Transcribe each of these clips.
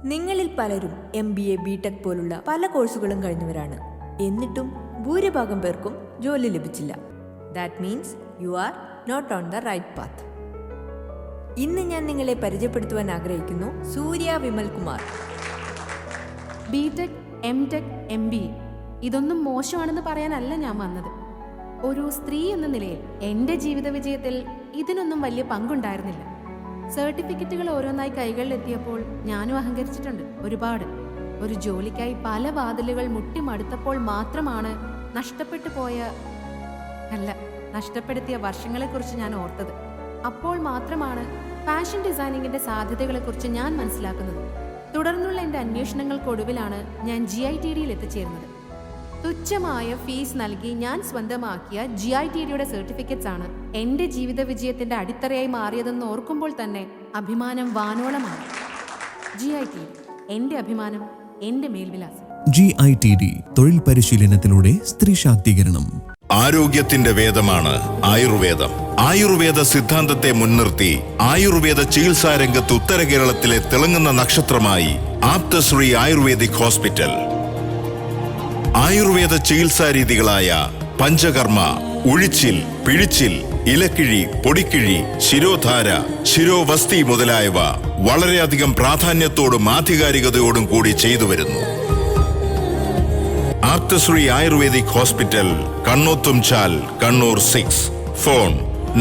നിങ്ങളിൽ പലരും MBA, BTech പോലുള്ള പല കോഴ്സുകളും കഴിഞ്ഞവരാണ്. എന്നിട്ടും ഭൂരിഭാഗം പേർക്കും ജോലി ലഭിച്ചില്ല. That means you are not on the right path. ഇന്ന് ഞാൻ നിങ്ങളെ പരിചയപ്പെടുത്തുവാൻ ആഗ്രഹിക്കുന്നു സൂര്യ Vimal Kumar. BTech, MTech, MBA ഇതൊന്നും മോശമാണെന്ന് പറയാനല്ല ഞാൻ വന്നത്. ഒരു സ്ത്രീ എന്ന നിലയിൽ എൻ്റെ ജീവിത വിജയത്തിൽ ഇതിനൊന്നും വലിയ പങ്കുണ്ടായിരുന്നില്ല. സർട്ടിഫിക്കറ്റുകൾ ഓരോന്നായി കൈകളിലെത്തിയപ്പോൾ ഞാനും അഹങ്കരിച്ചിട്ടുണ്ട് ഒരുപാട്. ഒരു ജോലിക്കായി പല വാതിലുകൾ മുട്ടിമടുത്തപ്പോൾ മാത്രമാണ് നഷ്ടപ്പെടുത്തിയ വർഷങ്ങളെക്കുറിച്ച് ഞാൻ ഓർത്തത്. അപ്പോൾ മാത്രമാണ് ഫാഷൻ ഡിസൈനിങ്ങിന്റെ സാധ്യതകളെക്കുറിച്ച് ഞാൻ മനസ്സിലാക്കുന്നത്. തുടർന്നുള്ള എൻ്റെ അന്വേഷണങ്ങൾക്കൊടുവിലാണ് ഞാൻ GITDയിൽ എത്തിച്ചേരുന്നത്. തുച്ഛമായ ഫീസ് നൽകി ഞാൻ സ്വന്തമാക്കിയ GITDയുടെ സർട്ടിഫിക്കറ്റ്സ് ആണ് എൻ്റെ ജീവിത വിജയത്തിന്റെ അടിത്തറയായി മാറിയതെന്ന് ഓർക്കുമ്പോൾ തന്നെ അഭിമാനം വാനോളമാണ്. GITD എൻ്റെ അഭിമാനം, എൻ്റെ മേൽവിലാസം. GITD തൊഴിൽ പരിശീലനത്തിലൂടെ സ്ത്രീ ശാക്തീകരണം. ആരോഗ്യത്തിന്റെ വേദമാണ് ആയുർവേദം. ആയുർവേദ സിദ്ധാന്തത്തെ മുൻനിർത്തി ആയുർവേദ ചികിത്സാ രംഗത്ത് ഉത്തര കേരളത്തിലെ തിളങ്ങുന്ന നക്ഷത്രമായി ആപ്തശ്രീ ആയുർവേദിക് ഹോസ്പിറ്റൽ. ആയുർവേദ ചികിത്സാ രീതികളായ പഞ്ചകർമ്മ, ഉഴിച്ചിൽ, പിഴിച്ചിൽ, ഇലക്കിഴി, പൊടിക്കിഴി, ശിരോധാര, ശിരോവസ്തി മുതലായവ വളരെയധികം പ്രാധാന്യത്തോടും ആധികാരികതയോടും കൂടി ചെയ്തു വരുന്നു. Apthasree ayurvedic hospital, Kannothumchal, Kannur 6. Phone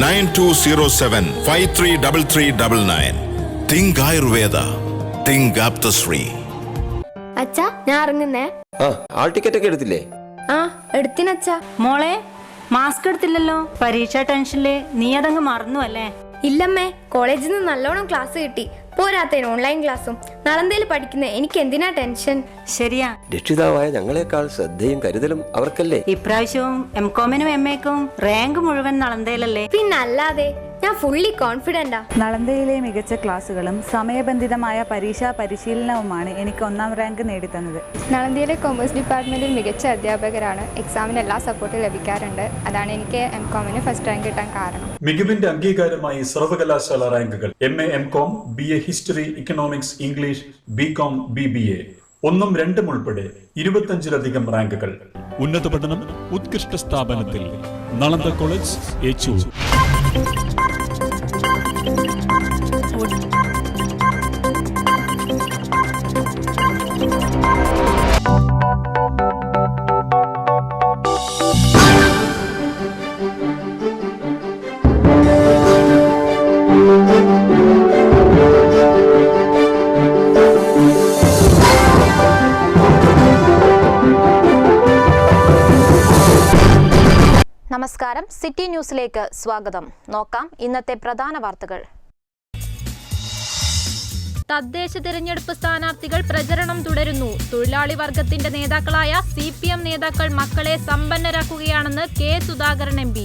9207533399. Think Ayurveda, think Apthasree. അച്ഛാ, ഞാൻ ഇറങ്ങുന്നേ. ആൾ ടിക്കറ്റ് ഒക്കെ എടുത്തില്ലേ? എടുത്തിനച്ഛാ. മോളെ, മാസ്ക് എടുത്തില്ലല്ലോ. പരീക്ഷ ടെൻഷനില് നീ അതങ്ങ് മറന്നു അല്ലേ? ഇല്ലമ്മേ, കോളേജിൽ നിന്ന് നല്ലോണം ക്ലാസ് കിട്ടി. പോരാത്തതിന് ഓൺലൈൻ ക്ലാസ്സും. നളന്തയിൽ പഠിക്കുന്ന എനിക്ക് എന്തിനാ ടെൻഷൻ? ശരിയാ, രക്ഷിതാവായ ഞങ്ങളെക്കാൾ ശ്രദ്ധയും കരുതലും അവർക്കല്ലേ. ഇപ്രാവശ്യവും MCOM-നും MA-ക്കും റാങ്ക് മുഴുവൻ നളന്തയിലല്ലേ? പിന്നല്ലാതെ, ഞാൻ ഫുള്ളി കോൺഫിഡന്റാ. നളന്തയിലെ മികച്ച ക്ലാസുകളും സമയബന്ധിതമായ പരീക്ഷാ പരിശീലനവുമാണ് എനിക്ക് 1ാം റാങ്ക് നേടിത്തന്നത്. നളന്തയിലെ കൊമേഴ്സ് ഡിപ്പാർട്ട്മെന്റിൽ മികച്ച അധ്യാപകരാണ്. എക്സാമിന് എല്ലാ സപ്പോർട്ടും ലഭിക്കാറുണ്ട്. അതാണ് എനിക്ക് MCOM-ന് ഫസ്റ്റ് റാങ്ക് കിട്ടാൻ കാരണം. മികവിന്റെ അംഗീകാരമായി സർവകലാശാല റാങ്കുകൾ. MA, MCOM, BA history, economics, English, BCom, BBA 1ഉം 2ഉം ഉൾപ്പെടെ 25ലധികം റാങ്കുകൾ. ഉന്നത പഠനം ഉത്കൃഷ്ട സ്ഥാപനത്തിൽ. നളന്ദ കോളേജ്, ഏച്ചൂർ. നമസ്കാരം, സിറ്റി ന്യൂസിലേക്ക് സ്വാഗതം. നോക്കാം ഇന്നത്തെ പ്രധാന വാർത്തകൾ. തദ്ദേശ തിരഞ്ഞെടുപ്പ് സ്ഥാനാർത്ഥികൾ പ്രചരണം തുടരുന്നു. തൊഴിലാളി വർഗത്തിന്റെ നേതാക്കളായ CPM നേതാക്കൾ മക്കളെ സമ്പന്നരാക്കുകയാണെന്ന് K. സുധാകരൻ MP.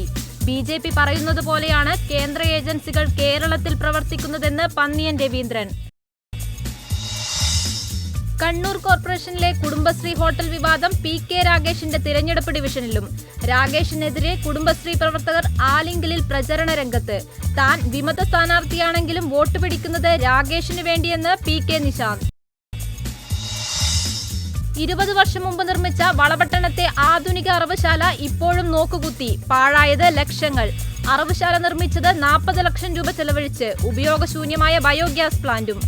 BJP പറയുന്നത് പോലെയാണ് കേന്ദ്ര ഏജൻസികൾ കേരളത്തിൽ പ്രവർത്തിക്കുന്നതെന്ന് പന്നിയൻ രവീന്ദ്രൻ. കണ്ണൂർ കോർപ്പറേഷനിലെ കുടുംബശ്രീ ഹോട്ടൽ വിവാദം PK രാഗേഷിന്റെ തിരഞ്ഞെടുപ്പ് ഡിവിഷനിലും. രാഗേഷിനെതിരെ കുടുംബശ്രീ പ്രവർത്തകർ ആലിംഗലിൽ പ്രചരണ രംഗത്ത്. താൻ വിമത സ്ഥാനാർത്ഥിയാണെങ്കിലും വോട്ട് പിടിക്കുന്നത് രാഗേഷിന് വേണ്ടിയെന്ന് PK നിശാന്ത്. 20 വർഷം മുമ്പ് നിർമ്മിച്ച വളപട്ടണത്തെ ആധുനിക അറവുശാല ഇപ്പോഴും നോക്കുകുത്തി. പാഴായത് ലക്ഷങ്ങൾ. അറവുശാല നിർമ്മിച്ചത് 40 ലക്ഷം രൂപ ചെലവഴിച്ച്. ഉപയോഗശൂന്യമായ ബയോഗ്യാസ് പ്ലാന്റും.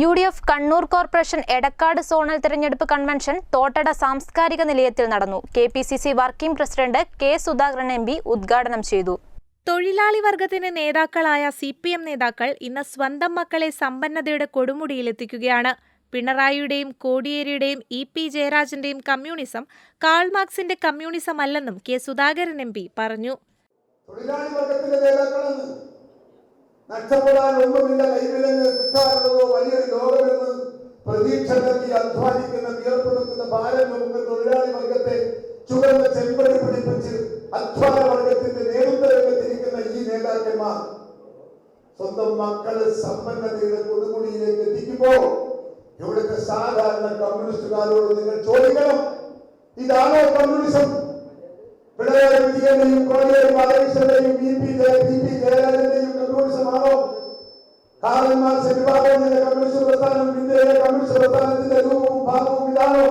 UDF Kannur corporation Edakkad zonal തിരഞ്ഞെടുപ്പ് കൺവെൻഷൻ തോട്ടട സാംസ്കാരിക നിലയത്തിൽ നടന്നു. KPCC working president K. Sudhakaran MP ഉദ്ഘാടനം ചെയ്തു. തൊഴിലാളി വർഗത്തിന് നേതാക്കളായ CPM നേതാക്കൾ ഇന്ന് സ്വന്തം മക്കളെ സമ്പന്നതയുടെ കൊടുമുടിയിലെത്തിക്കുകയാണ്. പിണറായിയുടെയും കോടിയേരിയുടെയും EP ജയരാജന്റെയും കമ്മ്യൂണിസം കാൾ മാർക്സിന്റെ കമ്മ്യൂണിസം അല്ലെന്നും K. സുധാകരൻ MP പറഞ്ഞു. നഷ്ടപ്പെടാൻ ഒന്നുമില്ല, കൈവിലങ്ങ് കിട്ടാറുള്ളതോ വലിയൊരു ലോകമെന്ന് പ്രതീക്ഷ നൽകി അധ്വാനിക്കുന്ന വിയർപ്പെടുക്കുന്ന ഭാരം നമുക്ക് തൊഴിലാളി വർഗത്തെ ചുവന്ന ചെമ്പടി പിടിപ്പിച്ച് അധ്വാന വർഗത്തിന്റെ നേതൃത്വ രംഗത്തിരിക്കുന്ന ഈ നേതാക്കന്മാർ സ്വന്തം മക്കളെ സമ്പന്നതയുടെ കൊടുമുടിയിലേക്ക് എത്തിക്കുമ്പോൾ ഇവിടുത്തെ സാധാരണ കമ്മ്യൂണിസ്റ്റുകാരോട് നിങ്ങൾ ചോദിക്കണം, ഇതാണോ കമ്മ്യൂണിസം? പിണറായി വിജയന്റെയും കോടിയേരി ബാലകൃഷ്ണന്റെയും BP ജയരാജന്റെയും കമ്മ്യൂണിസമാണോ? കാറൽ മാർക്സ് വിഭാവനം ചെയ്ത കമ്മ്യൂണിസ്റ്റ് പ്രസ്ഥാനം ഇന്ത്യയിലെ കമ്മ്യൂണിസ്റ്റ് പ്രസ്ഥാനത്തിന്റെ രൂപവും ഭാഗവും ഇതാണോ?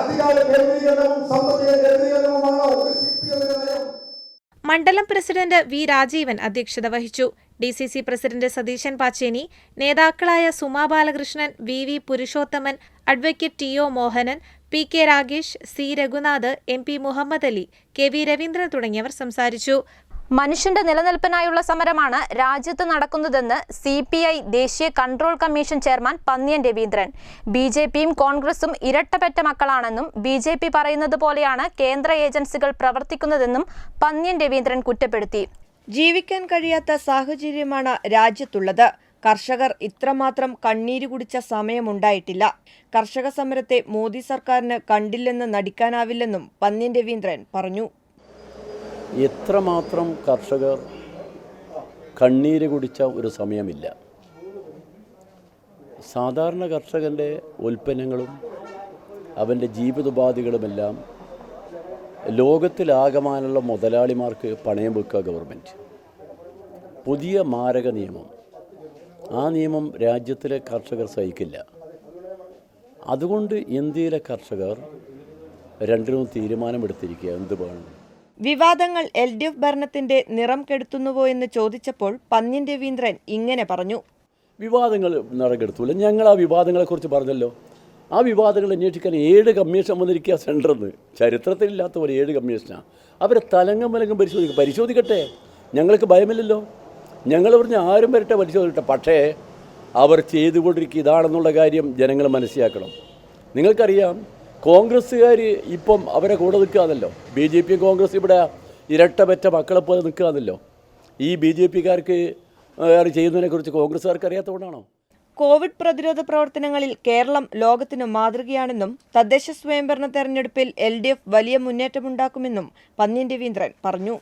അധികാര കേന്ദ്രീകരണവും സാമ്പത്തിക കേന്ദ്രീകരണവുമാണോ ഒരു സിപിഎമ്മിന്റെ നയം? മണ്ഡലം പ്രസിഡന്റ് വി രാജീവൻ അധ്യക്ഷത വഹിച്ചു. DCC പ്രസിഡന്റ് സതീശൻ പാച്ചേനി, നേതാക്കളായ Suma Balakrishnan, VV Purushothaman, advocate TO Mohanan, PK Ragesh, C Raghunath, MP Muhammad Ali, KV Raveendran തുടങ്ങിയവർ സംസാരിച്ചു. മനുഷ്യന്റെ നിലനിൽപ്പിനായുള്ള സമരമാണ് രാജ്യത്ത് നടക്കുന്നതെന്ന് CPI ദേശീയ control commission chairman Pannyan Raveendran. BJPയും കോൺഗ്രസും ഇരട്ടപ്പെട്ട മക്കളാണെന്നും BJP പറയുന്നത് പോലെയാണ് കേന്ദ്ര ഏജൻസികൾ പ്രവർത്തിക്കുന്നതെന്നും പന്ന്യൻ രവീന്ദ്രൻ കുറ്റപ്പെടുത്തി. ജീവിക്കാൻ കഴിയാത്ത സാഹചര്യമാണ് രാജ്യത്തുള്ളത്. കർഷകർ ഇത്രമാത്രം കണ്ണീര് കുടിച്ച സമയമുണ്ടായിട്ടില്ല. കർഷക സമരത്തെ മോദി സർക്കാരിന് കണ്ടില്ലെന്ന് നടിക്കാനാവില്ലെന്നും പന്ന്യൻ രവീന്ദ്രൻ പറഞ്ഞു. എത്രമാത്രം കർഷകർ കണ്ണീര് കുടിച്ച ഒരു സമയമില്ല. സാധാരണ കർഷകൻ്റെ ഉൽപ്പന്നങ്ങളും അവൻ്റെ ജീവിതോപാധികളുമെല്ലാം ലോകത്തിലാകമാനുള്ള മുതലാളിമാർക്ക് പണയം വെക്കുക ഗവൺമെൻറ്. പുതിയ മാരക നിയമം, ആ നിയമം രാജ്യത്തിലെ കർഷകർ സഹിക്കില്ല. അതുകൊണ്ട് ഇന്ത്യയിലെ കർഷകർ രണ്ടിനും തീരുമാനമെടുത്തിരിക്കുക എന്ത് വേണം. വിവാദങ്ങൾ LDF ഭരണത്തിന്റെ നിറം കെടുത്തുന്നുവോ എന്ന് ചോദിച്ചപ്പോൾ പന്ന്യൻ രവീന്ദ്രൻ ഇങ്ങനെ പറഞ്ഞു. വിവാദങ്ങൾ നിറം കെടുത്തൂല. ഞങ്ങൾ ആ വിവാദങ്ങളെക്കുറിച്ച് പറഞ്ഞല്ലോ. ആ വിവാദങ്ങൾ അന്വേഷിക്കാൻ 7 കമ്മീഷൻ വന്നിരിക്കുക സെൻറ്ററിൽ നിന്ന്. ചരിത്രത്തിലില്ലാത്ത പോലെ 7 കമ്മീഷനാണ്. അവരെ തലങ്ങും വിലങ്ങും പരിശോധിക്കട്ടെ. ഞങ്ങൾക്ക് ഭയമില്ലല്ലോ. ഞങ്ങൾ പറഞ്ഞ് ആരും വരട്ടെ, പരിശോധിക്കട്ടെ. പക്ഷേ അവർ ചെയ്തുകൊണ്ടിരിക്കുക ഇതാണെന്നുള്ള കാര്യം ജനങ്ങൾ മനസ്സിലാക്കണം. നിങ്ങൾക്കറിയാം, കോൺഗ്രസ്സുകാർ ഇപ്പം അവരെ കൂടെ നിൽക്കുകയാണല്ലോ. BJPയും കോൺഗ്രസ് ഇവിടെ ഇരട്ടപെറ്റ മക്കളെ പോലെ നിൽക്കുകയാണല്ലോ. ഈ BJPക്കാർക്ക് ചെയ്യുന്നതിനെക്കുറിച്ച് കോൺഗ്രസ്സുകാർക്ക് അറിയാത്തതുകൊണ്ടാണോ? കോവിഡ് പ്രതിരോധ പ്രവർത്തനങ്ങളിൽ കേരളം ലോകത്തിനു മാതൃകയാണെന്നും തദ്ദേശ സ്വയംഭരണ തെരഞ്ഞെടുപ്പിൽ LDF വലിയ മുന്നേറ്റമുണ്ടാക്കുമെന്നും പന്ന്യൻ രവീന്ദ്രൻ പറഞ്ഞു.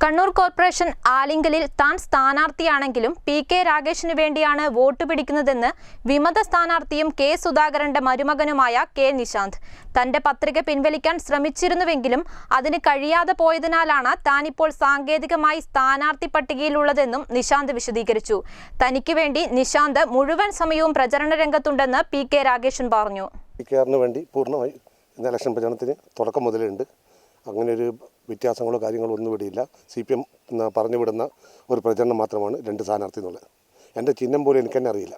കണ്ണൂർ കോർപ്പറേഷൻ ആലിങ്കലിൽ താൻ സ്ഥാനാർത്ഥിയാണെങ്കിലും PK രാഗേഷിനു വേണ്ടിയാണ് വോട്ട് പിടിക്കുന്നതെന്ന് വിമത സ്ഥാനാർത്ഥിയും K സുധാകരന്റെ മരുമകനുമായ K നിശാന്ത്. തന്റെ പത്രിക പിൻവലിക്കാൻ ശ്രമിച്ചിരുന്നുവെങ്കിലും അതിന് കഴിയാതെ പോയതിനാലാണ് താനിപ്പോൾ സാങ്കേതികമായി സ്ഥാനാർത്ഥി പട്ടികയിലുള്ളതെന്നും നിശാന്ത് വിശദീകരിച്ചു. തനിക്ക് വേണ്ടി നിശാന്ത് മുഴുവൻ സമയവും പ്രചരണ രംഗത്തുണ്ടെന്ന് PK രാഗേഷൻ പറഞ്ഞു. PKറിന് വേണ്ടി പൂർണ്ണമായി ഇലക്ഷൻ പ്രചരണത്തിന് തുടക്കം മുതലേ ഉണ്ട്. അങ്ങനെ ഒരു വ്യത്യാസങ്ങളോ കാര്യങ്ങളോ ഒന്നും ഇവിടെയില്ല. CPM പറഞ്ഞു വിടുന്ന ഒരു പ്രചരണം മാത്രമാണ് 2 സ്ഥാനാർത്ഥി എന്നുള്ളത്. എൻ്റെ ചിഹ്നം പോലും എനിക്ക് തന്നെ അറിയില്ല.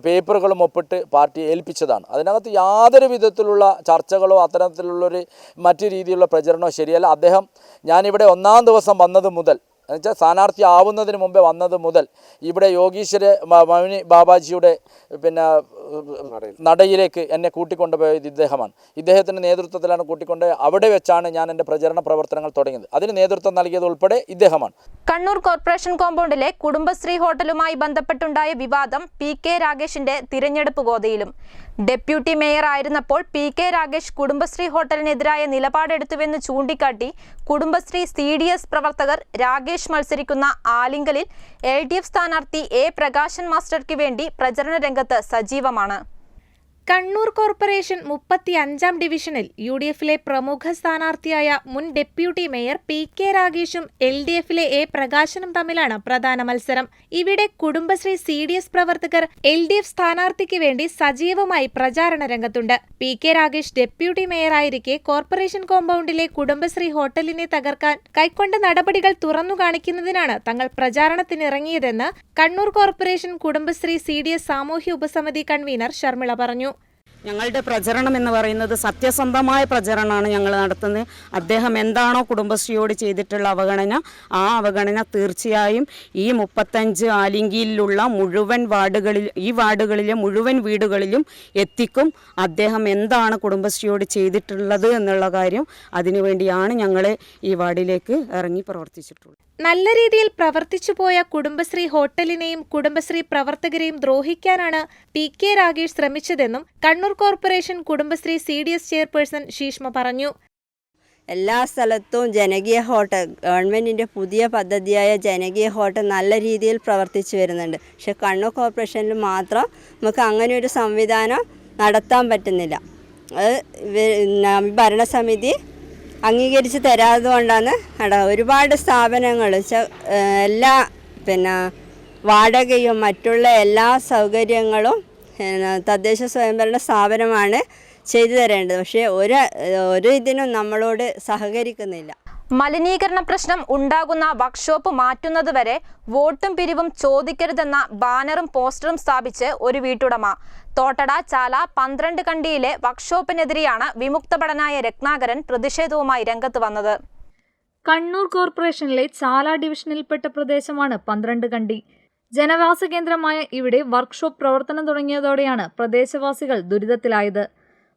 പേപ്പറുകളും ഒപ്പിട്ട് പാർട്ടി ഏൽപ്പിച്ചതാണ്. അതിനകത്ത് യാതൊരു വിധത്തിലുള്ള ചർച്ചകളോ അത്തരത്തിലുള്ളൊരു മറ്റു രീതിയിലുള്ള പ്രചരണമോ ശരിയല്ല. അദ്ദേഹം ഞാനിവിടെ 1-ാം ദിവസം വന്നത് മുതൽ, എന്നുവെച്ചാൽ സ്ഥാനാർത്ഥി ആവുന്നതിന് മുമ്പേ വന്നത് മുതൽ ഇവിടെ യോഗീശ്വര മൗനി ബാബാജിയുടെ നടയിലേക്ക് എന്നെ കൂട്ടിക്കൊണ്ടുപോയത് ഇദ്ദേഹമാണ്. ഇദ്ദേഹത്തിൻ്റെ നേതൃത്വത്തിലാണ് കൂട്ടിക്കൊണ്ടുപോയി. അവിടെ വെച്ചാണ് ഞാൻ എൻ്റെ പ്രചരണ പ്രവർത്തനങ്ങൾ തുടങ്ങിയത്. അതിന് നേതൃത്വം നൽകിയത് ഉൾപ്പെടെ ഇദ്ദേഹമാണ്. കണ്ണൂർ കോർപ്പറേഷൻ കോമ്പൗണ്ടിലെ കുടുംബശ്രീ ഹോട്ടലുമായി ബന്ധപ്പെട്ടുണ്ടായ വിവാദം PK രാഗേഷിന്റെ തിരഞ്ഞെടുപ്പ് ഗോതയിലും. ഡെപ്യൂട്ടി മേയർ ആയിരുന്നപ്പോൾ PK രാഗേഷ് കുടുംബശ്രീ ഹോട്ടലിനെതിരായ നിലപാടെടുത്തുവെന്ന് ചൂണ്ടിക്കാട്ടി കുടുംബശ്രീ CDS പ്രവർത്തകർ രാഗേഷ് മത്സരിക്കുന്ന ആലിങ്കലിൽ LDF സ്ഥാനാർത്ഥി A പ്രകാശൻ മാസ്റ്റർക്ക് വേണ്ടി പ്രചരണ രംഗത്ത് സജീവമാണ്. കണ്ണൂർ കോർപ്പറേഷൻ 35-ാം ഡിവിഷനിൽ UDFിലെ പ്രമുഖ സ്ഥാനാർത്ഥിയായ മുൻ ഡെപ്യൂട്ടി മേയർ PK രാഗേഷും LDFിലെ A പ്രകാശനും തമ്മിലാണ് പ്രധാന മത്സരം. ഇവിടെ കുടുംബശ്രീ CDS പ്രവർത്തകർ LDF സ്ഥാനാർത്ഥിക്ക് വേണ്ടി സജീവമായി പ്രചാരണ രംഗത്തുണ്ട്. PK രാഗേഷ് ഡെപ്യൂട്ടി മേയറായിരിക്കെ കോർപ്പറേഷൻ കോമ്പൗണ്ടിലെ കുടുംബശ്രീ ഹോട്ടലിനെ തകർക്കാൻ കൈക്കൊണ്ട നടപടികൾ തുറന്നു കാണിക്കുന്നതിനാണ് തങ്ങൾ പ്രചാരണത്തിനിറങ്ങിയതെന്ന് കണ്ണൂർ കോർപ്പറേഷൻ കുടുംബശ്രീ CDS സാമൂഹ്യ ഉപസമിതി കൺവീനർ ശർമിള പറഞ്ഞു. ഞങ്ങളുടെ പ്രചരണം എന്ന് പറയുന്നത് സത്യസന്ധമായ പ്രചരണമാണ് ഞങ്ങൾ നടത്തുന്നത്. അദ്ദേഹം എന്താണോ കുടുംബശ്രീയോട് ചെയ്തിട്ടുള്ള അവഗണന, ആ അവഗണന തീർച്ചയായും ഈ 35 ആലിങ്കിയിലുള്ള മുഴുവൻ വാർഡുകളിലെ മുഴുവൻ വീടുകളിലും എത്തിക്കും. അദ്ദേഹം എന്താണ് കുടുംബശ്രീയോട് ചെയ്തിട്ടുള്ളത് എന്നുള്ള കാര്യം അതിനുവേണ്ടിയാണ് ഞങ്ങൾ ഈ വാർഡിലേക്ക് ഇറങ്ങി പ്രവർത്തിച്ചിട്ടുള്ളത്. നല്ല രീതിയിൽ പ്രവർത്തിച്ചു പോയ കുടുംബശ്രീ ഹോട്ടലിനെയും കുടുംബശ്രീ പ്രവർത്തകരെയും ദ്രോഹിക്കാനാണ് PK രാഗേഷ് ശ്രമിച്ചതെന്നും Kannur corporation Kudumbashree CDS chairperson Sheeshma പറഞ്ഞു. എല്ലാ സ്ഥലത്തും ജനകീയ ഹോട്ടൽ, ഗവൺമെൻറ്റിൻ്റെ പുതിയ പദ്ധതിയായ ജനകീയ ഹോട്ടൽ നല്ല രീതിയിൽ പ്രവർത്തിച്ചു വരുന്നുണ്ട്. പക്ഷെ കണ്ണൂർ കോർപ്പറേഷനിൽ മാത്രം നമുക്ക് അങ്ങനെ ഒരു സംവിധാനം നടത്താൻ പറ്റുന്നില്ല. അത് ഭരണസമിതി അംഗീകരിച്ച് തരാത്തതുകൊണ്ടാണ് ഒരുപാട് സ്ഥാപനങ്ങൾ എല്ലാ വാടകയും മറ്റുള്ള എല്ലാ സൗകര്യങ്ങളും തദ്ദേശ സ്വയംഭരണ സ്ഥാപനമാണ് ചെയ്തു തരേണ്ടത്. പക്ഷേ ഒരു ഇതിനും നമ്മളോട് സഹകരിക്കുന്നില്ല. മലിനീകരണ പ്രശ്നം ഉണ്ടാകുന്ന വർക്ക്ഷോപ്പ് മാറ്റുന്നതുവരെ വോട്ടും പിരിവും ചോദിക്കരുതെന്ന ബാനറും പോസ്റ്ററും സ്ഥാപിച്ച് ഒരു വീട്ടുടമ. തോട്ടട ചാല 12 കണ്ടിയിലെ വർക്ക്ഷോപ്പിനെതിരെയാണ് വിമുക്തഭടനായ രത്നാകരൻ പ്രതിഷേധവുമായി രംഗത്ത് വന്നത്. കണ്ണൂർ കോർപ്പറേഷനിലെ ചാല ഡിവിഷനിൽപ്പെട്ട പ്രദേശമാണ് 12 കണ്ടി. ജനവാസ കേന്ദ്രമായ ഇവിടെ വർക്ക്ഷോപ്പ് പ്രവർത്തനം തുടങ്ങിയതോടെയാണ് പ്രദേശവാസികൾ ദുരിതത്തിലായത്.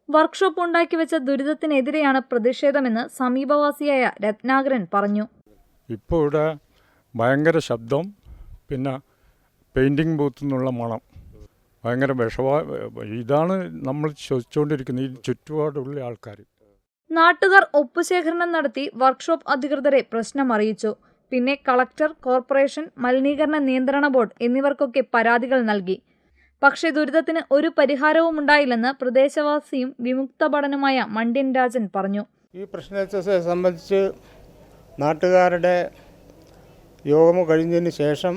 വർക്ക്ഷോപ്പ് ഉണ്ടാക്കിവെച്ച ദുരിതത്തിനെതിരെയാണ് പ്രതിഷേധമെന്ന് സമീപവാസിയായ രത്നാകരൻ പറഞ്ഞു. ഇപ്പോൾ ഇവിടെ ഭയങ്കര ശബ്ദം, പിന്നെ പെയിൻറ്റിങ് ബൂത്തിൽ നിന്നുള്ള മണം, ഭയങ്കര ഇതാണ് നമ്മൾ ശ്വസിച്ചുകൊണ്ടിരിക്കുന്നത് ഈ ചുറ്റുപാടുള്ള ആൾക്കാർ. നാട്ടുകാർ ഒപ്പുശേഖരണം നടത്തി വർക്ക്ഷോപ്പ് അധികൃതരെ പ്രശ്നം അറിയിച്ചു. പിന്നെ കളക്ടർ, കോർപ്പറേഷൻ, മലിനീകരണ നിയന്ത്രണ ബോർഡ് എന്നിവർക്കൊക്കെ പരാതികൾ നൽകി. പക്ഷേ ദുരിതത്തിന് ഒരു പരിഹാരവും ഉണ്ടായില്ലെന്ന് പ്രദേശവാസിയും വിമുക്ത ഭടനുമായ മണ്ഡ്യൻ രാജൻ പറഞ്ഞു. ഈ പ്രശ്നത്തെ സംബന്ധിച്ച് നാട്ടുകാരുടെ യോഗം കഴിഞ്ഞതിന് ശേഷം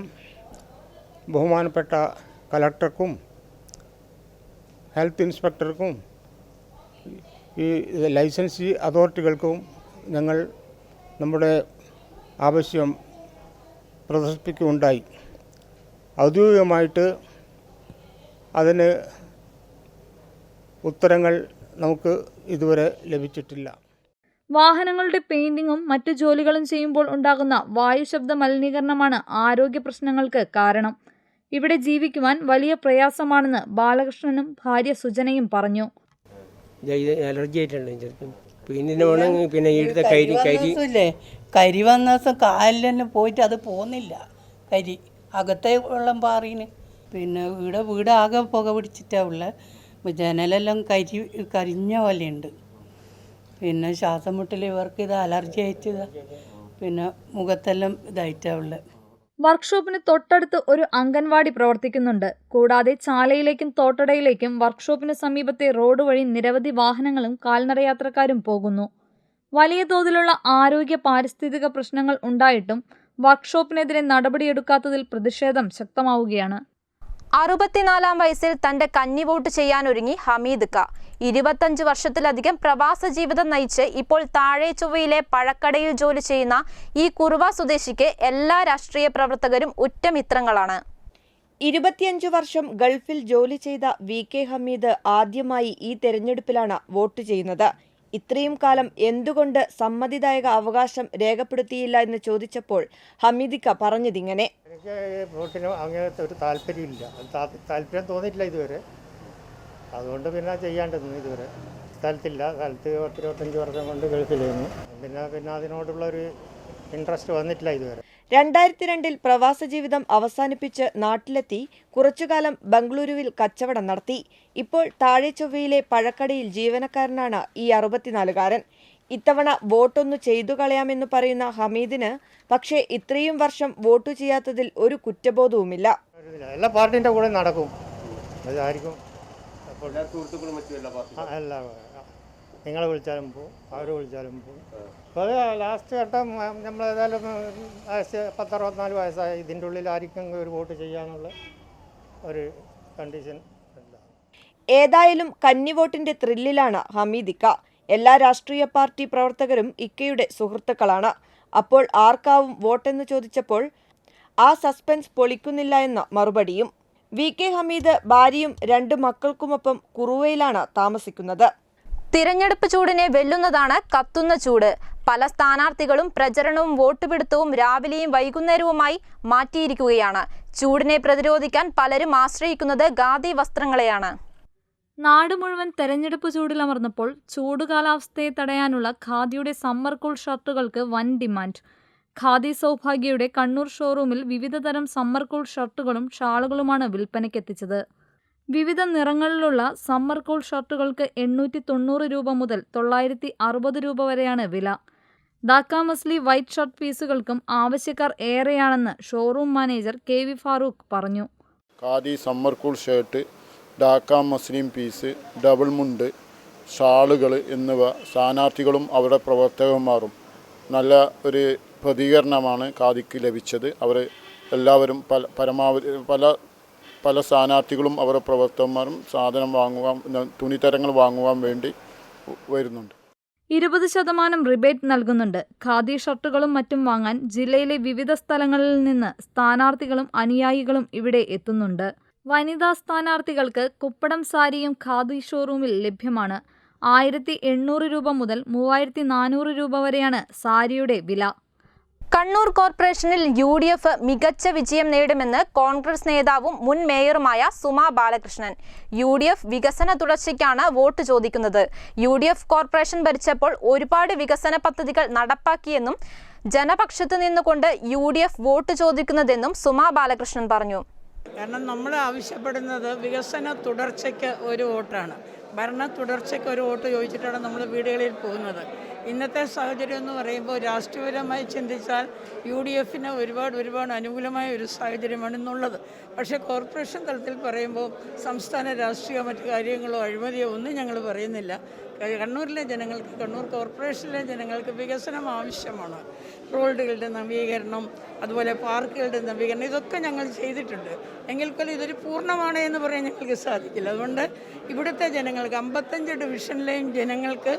ബഹുമാനപ്പെട്ട കളക്ടർക്കും ഹെൽത്ത് ഇൻസ്പെക്ടർക്കും ഈ ലൈസൻസി അതോറിറ്റികൾക്കും ഞങ്ങൾ നമ്മുടെ ആവശ്യം പ്രദർശിപ്പിക്കുകയുണ്ടായി. ഔദ്യോഗികമായിട്ട് അതിന് ഉത്തരങ്ങൾ നമുക്ക് ഇതുവരെ ലഭിച്ചിട്ടില്ല. വാഹനങ്ങളുടെ പെയിന്റിങ്ങും മറ്റു ജോലികളും ചെയ്യുമ്പോൾ ഉണ്ടാകുന്ന വായുശബ്ദ മലിനീകരണമാണ് ആരോഗ്യ പ്രശ്നങ്ങൾക്ക് കാരണം. ഇവിടെ ജീവിക്കുവാൻ വലിയ പ്രയാസമാണെന്ന് ബാലകൃഷ്ണനും ഭാര്യ സുജനയും പറഞ്ഞു. അലർജി ആയിട്ടുണ്ട്. പിന്നെ കരി വന്ന ദിവസം കാലിൽ തന്നെ പോയിട്ട് അത് പോകുന്നില്ല. കരി അകത്തെ വെള്ളം പാറീന്. പിന്നെ വീടാകെ പുക പിടിച്ചിട്ടാ ഉള്ളത്. ജനലെല്ലാം കരിഞ്ഞ പോലെയുണ്ട്. പിന്നെ ശ്വാസം മുട്ടൽ ഇവർക്ക് ഇത് അലർജി ആയിട്ട് പിന്നെ മുഖത്തെല്ലാം ഇതായിട്ടാ ഉള്ളത്. വർക്ക്ഷോപ്പിന് തൊട്ടടുത്ത് ഒരു അംഗൻവാടി പ്രവർത്തിക്കുന്നുണ്ട്. കൂടാതെ ചാലയിലേക്കും തോട്ടടയിലേക്കും വർക്ക്ഷോപ്പിന് സമീപത്തെ റോഡ് വഴി നിരവധി വാഹനങ്ങളും കാൽനടയാത്രക്കാരും പോകുന്നു. വലിയ തോതിലുള്ള ആരോഗ്യ പാരിസ്ഥിതിക പ്രശ്നങ്ങൾ ഉണ്ടായിട്ടും വർക്ക്ഷോപ്പിനെതിരെ നടപടിയെടുക്കാത്തതിൽ പ്രതിഷേധം ശക്തമാവുകയാണ്. 64-ാം വയസ്സിൽ തന്റെ കന്നി വോട്ട് ചെയ്യാനൊരുങ്ങി ഹമീദ് ക. 25 വർഷത്തിലധികം പ്രവാസ ജീവിതം നയിച്ച് ഇപ്പോൾ താഴെ ചൊവ്വയിലെ പഴക്കടയിൽ ജോലി ചെയ്യുന്ന ഈ കുറുവ സ്വദേശിക്ക് എല്ലാ രാഷ്ട്രീയ പ്രവർത്തകരും ഉറ്റമിത്രങ്ങളാണ്. 25 വർഷം ഗൾഫിൽ ജോലി ചെയ്ത VK ഹമീദ് ആദ്യമായി ഈ തെരഞ്ഞെടുപ്പിലാണ് വോട്ട് ചെയ്യുന്നത്. ഇത്രയും കാലം എന്തുകൊണ്ട് സമ്മതിദായക അവകാശം രേഖപ്പെടുത്തിയില്ല എന്ന് ചോദിച്ചപ്പോൾ ഹമീദിക്ക പറഞ്ഞതിങ്ങനെ. എനിക്ക് വോട്ടിന് അങ്ങനത്തെ ഒരു താല്പര്യമില്ല. താല്പര്യം തോന്നിയിട്ടില്ല ഇതുവരെ. അതുകൊണ്ട് പിന്നെ ചെയ്യാണ്ടെന്ന് ഇതുവരെ സ്ഥലത്തില്ല. സ്ഥലത്ത് 25 വർഷം കൊണ്ട് ഗൾഫിലായിരുന്നു. പിന്നെ അതിനോടുള്ളൊരു ഇൻട്രസ്റ്റ് വന്നിട്ടില്ല ഇതുവരെ. 2002 പ്രവാസ ജീവിതം അവസാനിപ്പിച്ച് നാട്ടിലെത്തി കുറച്ചുകാലം ബംഗളൂരുവിൽ കച്ചവടം നടത്തി. ഇപ്പോൾ താഴെ ചൊവ്വയിലെ പഴക്കടയിൽ ജീവനക്കാരനാണ് ഈ 64-കാരൻ. ഇത്തവണ വോട്ടൊന്നു ചെയ്തു കളയാമെന്ന് പറയുന്ന ഹമീദിന് പക്ഷേ ഇത്രയും വർഷം വോട്ട് ചെയ്യാത്തതിൽ ഒരു കുറ്റബോധവുമില്ല. എല്ലാ പാർട്ടിൻ്റെ കൂടെ നടക്കും. അതായിരിക്കും നിങ്ങളെ വിളിച്ചാലും പോവും, അവർ വിളിച്ചാലും പോവും. അപ്പോൾ അത് ലാസ്റ്റ് ഘട്ടം നമ്മൾ ഏതായാലും 64 വയസ്സായി ഇതിൻ്റെ ഉള്ളിൽ ആർക്കും ഒരു വോട്ട് ചെയ്യാനുള്ള ഒരു കണ്ടീഷൻ. ഏതായാലും കന്നിവോട്ടിന്റെ ത്രില്ലിലാണ് ഹമീദിക്ക. എല്ലാ രാഷ്ട്രീയ പാർട്ടി പ്രവർത്തകരും ഇക്കയുടെ സുഹൃത്തുക്കളാണ്. അപ്പോൾ ആർക്കാവും വോട്ടെന്ന് ചോദിച്ചപ്പോൾ ആ സസ്പെൻസ് പൊളിക്കുന്നില്ല എന്ന മറുപടിയും. VK ഹമീദ് ഭാര്യയും 2 മക്കൾക്കുമൊപ്പം കുറുവയിലാണ് താമസിക്കുന്നത്. തിരഞ്ഞെടുപ്പ് ചൂടിനെ വെല്ലുന്നതാണ് കത്തുന്ന ചൂട്. പല സ്ഥാനാർത്ഥികളും പ്രചരണവും വോട്ടുപിടുത്തവും രാവിലെയും വൈകുന്നേരവുമായി മാറ്റിയിരിക്കുകയാണ്. ചൂടിനെ പ്രതിരോധിക്കാൻ പലരും ആശ്രയിക്കുന്നത് ഖാദി വസ്ത്രങ്ങളെയാണ്. നാട് മുഴുവൻ തെരഞ്ഞെടുപ്പ് ചൂടിലമർന്നപ്പോൾ ചൂട് കാലാവസ്ഥയെ തടയാനുള്ള ഖാദിയുടെ സമ്മർ കൂൾ ഷർട്ടുകൾക്ക് വൻ ഡിമാൻഡ്. ഖാദി സൗഭാഗ്യയുടെ കണ്ണൂർ ഷോറൂമിൽ വിവിധ തരം സമ്മർ കൂൾ ഷർട്ടുകളും ഷാളുകളുമാണ് വിൽപ്പനയ്ക്കെത്തിച്ചത്. വിവിധ നിറങ്ങളിലുള്ള സമ്മർ കൂൾ ഷർട്ടുകൾക്ക് 890 രൂപ മുതൽ 960 രൂപ വരെയാണ് വില. ധാക്ക മസ്ലി വൈറ്റ് ഷർട്ട് പീസുകൾക്കും ആവശ്യക്കാർ ഏറെയാണെന്ന് ഷോറൂം മാനേജർ KV ഫാറൂഖ് പറഞ്ഞു. Khadi summer cool shirt, Dhaka muslin piece, double മുണ്ട്, ഷാളുകൾ എന്നിവ സ്ഥാനാർത്ഥികളും അവരുടെ പ്രവർത്തകന്മാരും നല്ല ഒരു പ്രതികരണമാണ് ഖാദിക്ക് ലഭിച്ചത്. അവർ എല്ലാവരും പരമാവധി പല സ്ഥാനാർത്ഥികളും അവരുടെ പ്രവർത്തകന്മാരും സാധനം വാങ്ങുവാൻ തുണിത്തരങ്ങൾ വാങ്ങുവാൻ വേണ്ടി വരുന്നുണ്ട്. 20% റിബേറ്റ് നൽകുന്നുണ്ട്. ഖാദി ഷർട്ടുകളും മറ്റും വാങ്ങാൻ ജില്ലയിലെ വിവിധ സ്ഥലങ്ങളിൽ നിന്ന് സ്ഥാനാർത്ഥികളും അനുയായികളും ഇവിടെ എത്തുന്നുണ്ട്. വനിതാ സ്ഥാനാർത്ഥികൾക്ക് കുപ്പടം സാരിയും ഖാദി ഷോറൂമിൽ ലഭ്യമാണ്. 1800 രൂപ മുതൽ 3400 രൂപ വരെയാണ് സാരിയുടെ വില. കണ്ണൂർ കോർപ്പറേഷനിൽ UDF മികച്ച വിജയം നേടുമെന്ന് കോൺഗ്രസ് നേതാവും മുൻ മേയറുമായ സുമാ ബാലകൃഷ്ണൻ. UDF വികസന തുടർച്ചയ്ക്കാണ് വോട്ട് ചോദിക്കുന്നത്. UDF കോർപ്പറേഷൻ ഭരിച്ചപ്പോൾ ഒരുപാട് വികസന പദ്ധതികൾ നടപ്പാക്കിയെന്നും ജനപക്ഷത്ത് നിന്നുകൊണ്ട് UDF വോട്ട് ചോദിക്കുന്നതെന്നും സുമാ ബാലകൃഷ്ണൻ പറഞ്ഞു. കാരണം നമ്മൾ ആവശ്യപ്പെടുന്നത് വികസന തുടർച്ചയ്ക്ക് ഒരു വോട്ടാണ്. ഭരണ തുടർച്ചയ്ക്ക് ഒരു വോട്ട് ചോദിച്ചിട്ടാണ് നമ്മൾ വീടുകളിൽ പോകുന്നത്. ഇന്നത്തെ സാഹചര്യം എന്ന് പറയുമ്പോൾ രാഷ്ട്രീയപരമായി ചിന്തിച്ചാൽ UDFന് ഒരുപാട് അനുകൂലമായ ഒരു സാഹചര്യമാണ് ഇന്നുള്ളത്. പക്ഷേ കോർപ്പറേഷൻ തലത്തിൽ പറയുമ്പോൾ സംസ്ഥാന രാഷ്ട്രീയ മറ്റു കാര്യങ്ങളോ അഴിമതിയോ ഒന്നും ഞങ്ങൾ പറയുന്നില്ല. കണ്ണൂരിലെ ജനങ്ങൾക്ക്, കണ്ണൂർ കോർപ്പറേഷനിലെ ജനങ്ങൾക്ക് വികസനം ആവശ്യമാണ്. റോഡുകളുടെ നവീകരണം, അതുപോലെ പാർക്കുകളുടെ നവീകരണം, ഇതൊക്കെ ഞങ്ങൾ ചെയ്തിട്ടുണ്ട്. എങ്കിൽ പോലും ഇതൊരു പൂർണ്ണമാണ് എന്ന് പറയാൻ ഞങ്ങൾക്ക് സാധിക്കില്ല. അതുകൊണ്ട് ഇവിടുത്തെ ജനങ്ങൾക്ക് 55 ഡിവിഷനിലെയും ജനങ്ങൾക്ക്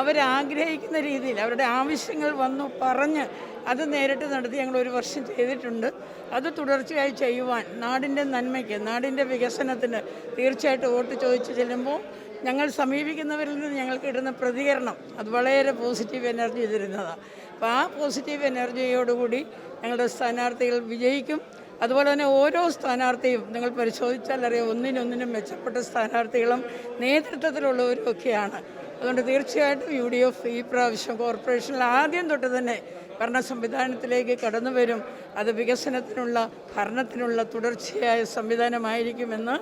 അവരാഗ്രഹിക്കുന്ന രീതിയിൽ അവരുടെ ആവശ്യങ്ങൾ വന്നു പറഞ്ഞ് അത് നേരിട്ട് നടത്തി ഞങ്ങൾ 1 വർഷം ചെയ്തിട്ടുണ്ട്. അത് തുടർച്ചയായി ചെയ്യുവാൻ നാടിൻ്റെ നന്മയ്ക്ക്, നാടിൻ്റെ വികസനത്തിന് തീർച്ചയായിട്ടും വോട്ട് ചോദിച്ച് ചെല്ലുമ്പോൾ ഞങ്ങൾ സമീപിക്കുന്നവരിൽ നിന്ന് ഞങ്ങൾക്ക് കിട്ടുന്ന പ്രതികരണം അത് വളരെ പോസിറ്റീവ് എനർജി തരുന്നതാണ്. അപ്പോൾ ആ പോസിറ്റീവ് എനർജിയോടുകൂടി ഞങ്ങളുടെ സ്ഥാനാർത്ഥികൾ വിജയിക്കും. അതുപോലെ തന്നെ ഓരോ സ്ഥാനാർത്ഥിയും നിങ്ങൾ പരിശോധിച്ചാൽ അറിയാം, ഒന്നിനൊന്നിനും മെച്ചപ്പെട്ട സ്ഥാനാർത്ഥികളും നേതൃത്വത്തിലുള്ളവരും ഒക്കെയാണ്. അതുകൊണ്ട് തീർച്ചയായിട്ടും UDF ഈ പ്രാവശ്യം കോർപ്പറേഷനിൽ ആദ്യം തൊട്ട് തന്നെ ഭരണ സംവിധാനത്തിലേക്ക് കടന്നു വരും. അത് വികസനത്തിനുള്ള, ഭരണത്തിനുള്ള തുടർച്ചയായ സംവിധാനമായിരിക്കുമെന്ന്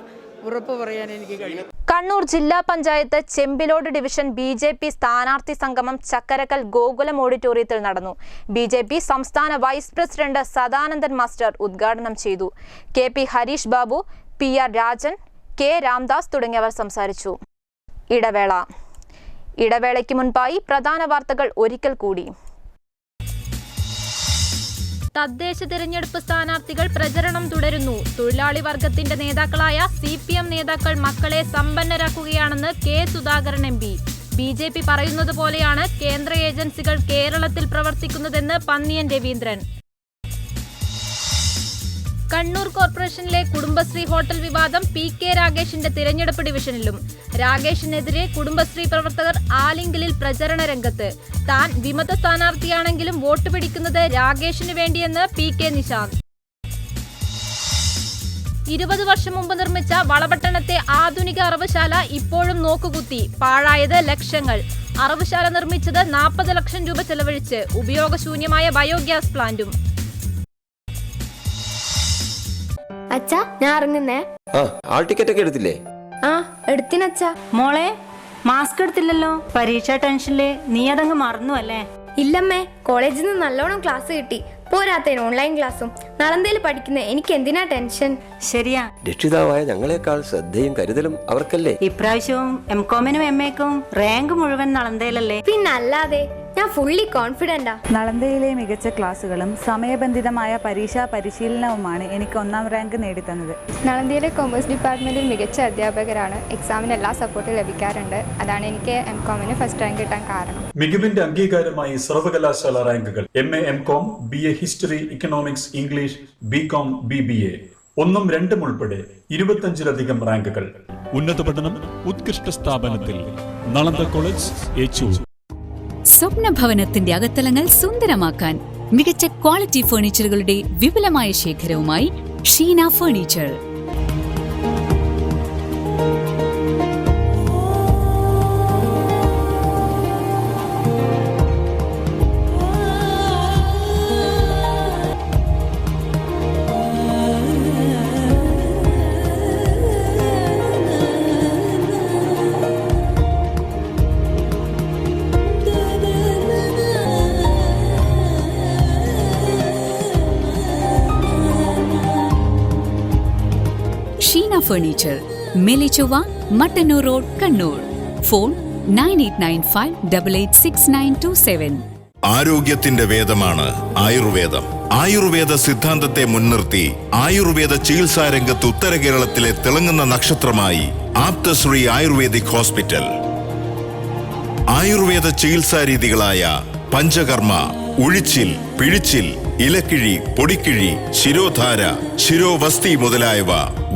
ഉറപ്പ് പറയാൻ എനിക്ക് കഴിയും. കണ്ണൂർ ജില്ലാ പഞ്ചായത്ത് ചെമ്പിലോട് ഡിവിഷൻ BJP സ്ഥാനാർത്ഥി സംഗമം ചക്കരക്കൽ ഗോകുലം ഓഡിറ്റോറിയത്തിൽ നടന്നു. BJP സംസ്ഥാന വൈസ് പ്രസിഡന്റ് സദാനന്ദൻ മാസ്റ്റർ ഉദ്ഘാടനം ചെയ്തു. KP Harish Babu, PR Rajan, K Ramdas തുടങ്ങിയവർ സംസാരിച്ചു. ഇടവേളയ്ക്ക് മുൻപായി പ്രധാന വാർത്തകൾ ഒരിക്കൽ കൂടി. തദ്ദേശ തിരഞ്ഞെടുപ്പ് സ്ഥാനാർത്ഥികൾ പ്രചരണം തുടരുന്നു. തൊഴിലാളി വർഗത്തിന്റെ നേതാക്കളായ CPM നേതാക്കൾ മക്കളെ സമ്പന്നരാക്കുകയാണെന്ന് K സുധാകരൻ MP. BJP പറയുന്നത് പോലെയാണ് കേന്ദ്ര ഏജൻസികൾ കേരളത്തിൽ പ്രവർത്തിക്കുന്നതെന്ന് പന്നിയൻ രവീന്ദ്രൻ. കണ്ണൂർ കോർപ്പറേഷനിലെ കുടുംബശ്രീ ഹോട്ടൽ വിവാദം PK രാഗേഷിന്റെ തിരഞ്ഞെടുപ്പ് ഡിവിഷനിലും. രാഗേഷിനെതിരെ കുടുംബശ്രീ പ്രവർത്തകർ ആലിംഗലിൽ പ്രചരണ രംഗത്ത്. താൻ വിമത സ്ഥാനാർത്ഥിയാണെങ്കിലും വോട്ട് പിടിക്കുന്നത് രാഗേഷിന് വേണ്ടിയെന്ന് PK നിശാന്ത്. 20 വർഷം മുമ്പ് നിർമ്മിച്ച വളപട്ടണത്തെ ആധുനിക അറവുശാല ഇപ്പോഴും നോക്കുകുത്തി. പാഴായത് ലക്ഷങ്ങൾ. അറവുശാല നിർമ്മിച്ചത് 40 ലക്ഷം രൂപ ചെലവഴിച്ച്. ഉപയോഗശൂന്യമായ ബയോഗ്യാസ് പ്ലാന്റും. അച്ഛാ, ഞാൻ ഇറങ്ങുന്നേ. ടിക്കറ്റ് ഒക്കെ എടുത്തില്ലേ? എടുത്തിനച്ഛാ. മോളെ, മാസ്ക് എടുത്തില്ലല്ലോ. പരീക്ഷാ ടെൻഷനില് നീ അതങ്ങ് മറന്നു അല്ലേ? ഇല്ലമ്മേ, കോളേജിൽ നിന്ന് നല്ലോണം ക്ലാസ് കിട്ടി. പോരാത്തതിന് ഓൺലൈൻ ക്ലാസ്സും. നളന്തയിൽ പഠിക്കുന്ന എനിക്ക് എന്തിനാ ടെൻഷൻ? ശരിയാ. രക്ഷിതാവായ ഞങ്ങളെക്കാൾ ശ്രദ്ധയും കരുതലും അവർക്കല്ലേ. ഇപ്രാവശ്യവും MCOM-നും MA-ക്കും റാങ്ക് മുഴുവൻ നളന്തയിലല്ലേ? പിന്നല്ലാതെ, ഞാൻ ഫുള്ളി കോൺഫിഡന്റാ. നളന്തയിലെ മികച്ച ക്ലാസുകളും സമയബന്ധിതമായ പരീക്ഷാ പരിശീലനവുമാണ് എനിക്ക് 1ാം റാങ്ക് നേടിത്തന്നത്. നളന്തയിലെ കൊമേഴ്സ് ഡിപ്പാർട്ട്മെൻറ്റിൽ മികച്ച അധ്യാപകരാണ്. എക്സാമിന് എല്ലാ സപ്പോർട്ടും ലഭിക്കാറുണ്ട്. അതാണ് എനിക്ക് MCOM-ന് ഫസ്റ്റ് റാങ്ക് കിട്ടാൻ കാരണം. മികവിന്റെ അംഗീകാരമായി സർവകലാശാല റാങ്കുകൾ. MA MCOM, BA history, economics, English, BCom, BBA 1ഉം 2ഉം ഉൾപ്പെടെ 25ലധികം റാങ്കുകൾ. ഉന്നത പഠനം ഉത്കൃഷ്ട സ്ഥാപനത്തിൽ നളന്ദ കോളേജ് ഏച്ചൂർ. സ്വപ്ന ഭവനത്തിന്റെ അകത്തളങ്ങൾ സുന്ദരമാക്കാൻ മികച്ച ക്വാളിറ്റി ഫർണിച്ചറുകളുടെ വിപുലമായ ശേഖരവുമായി Sheena furniture. Furniture, Melechovva, Mattannur road, Kannur. Phone 9895886927. ആരോഗ്യത്തിന്റെ വേദമാണ് ആയുർവേദം. ആയുർവേദ സിദ്ധാന്തത്തെ മുൻനിർത്തി ആയുർവേദ ചികിത്സാ രംഗത്ത് ഉത്തര കേരളത്തിലെ തിളങ്ങുന്ന നക്ഷത്രമായി ആപ്തശ്രീ ആയുർവേദിക് ഹോസ്പിറ്റൽ. ആയുർവേദ ചികിത്സാ രീതികളായ പഞ്ചകർമ്മ, ഉഴിച്ചിൽ, പിഴിച്ചിൽ, ഇലക്കിഴി, പൊടിക്കിഴി, ശിരോധാര, ശിരോവസ്തി മുതലായവ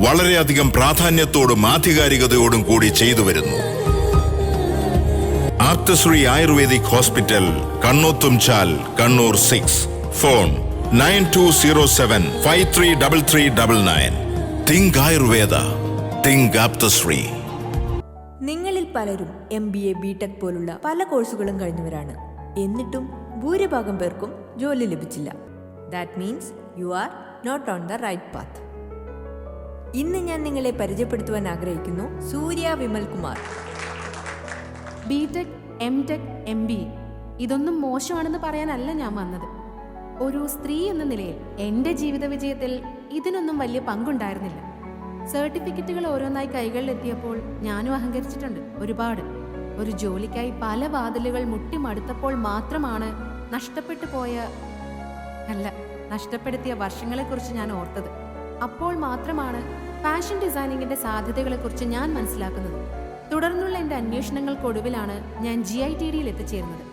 വളരെയധികം പ്രാധാന്യത്തോടും ആധികാരികതയോടും കൂടി ചെയ്തു വരുന്നു. Apthasree ayurvedic hospital, Kannothumchal, Kannur 6. Phone 9207533399. Think Ayurveda, think Apthasree. നിങ്ങളിൽ പലരും MBA, BTech പോലുള്ള പല കോഴ്സുകളും കഴിഞ്ഞവരാണ്. എന്നിട്ടും ഭൂരിഭാഗം പേർക്കും ജോലി ലഭിച്ചില്ല. That means you are not on the right path. ഇന്ന് ഞാൻ നിങ്ങളെ പരിചയപ്പെടുത്തുവാൻ ആഗ്രഹിക്കുന്നു സൂര്യ Vimal Kumar. BTech, MTech, MBA ഇതൊന്നും മോശമാണെന്ന് പറയാനല്ല ഞാൻ വന്നത്. ഒരു സ്ത്രീ എന്ന നിലയിൽ എൻ്റെ ജീവിത വിജയത്തിൽ ഇതിനൊന്നും വലിയ പങ്കുണ്ടായിരുന്നില്ല. സർട്ടിഫിക്കറ്റുകൾ ഓരോന്നായി കൈകളിലെത്തിയപ്പോൾ ഞാനും അഹങ്കരിച്ചിട്ടുണ്ട് ഒരുപാട്. ഒരു ജോലിക്കായി പല വാതിലുകൾ മുട്ടിമടുത്തപ്പോൾ മാത്രമാണ് നഷ്ടപ്പെടുത്തിയ വർഷങ്ങളെക്കുറിച്ച് ഞാൻ ഓർത്തത്. അപ്പോൾ മാത്രമാണ് ഫാഷൻ ഡിസൈനിങ്ങിൻ്റെ സാധ്യതകളെക്കുറിച്ച് ഞാൻ മനസ്സിലാക്കുന്നത്. തുടർന്നുള്ള എൻ്റെ അന്വേഷണങ്ങൾക്കൊടുവിലാണ് ഞാൻ GITDയിൽ എത്തിച്ചേരുന്നത്.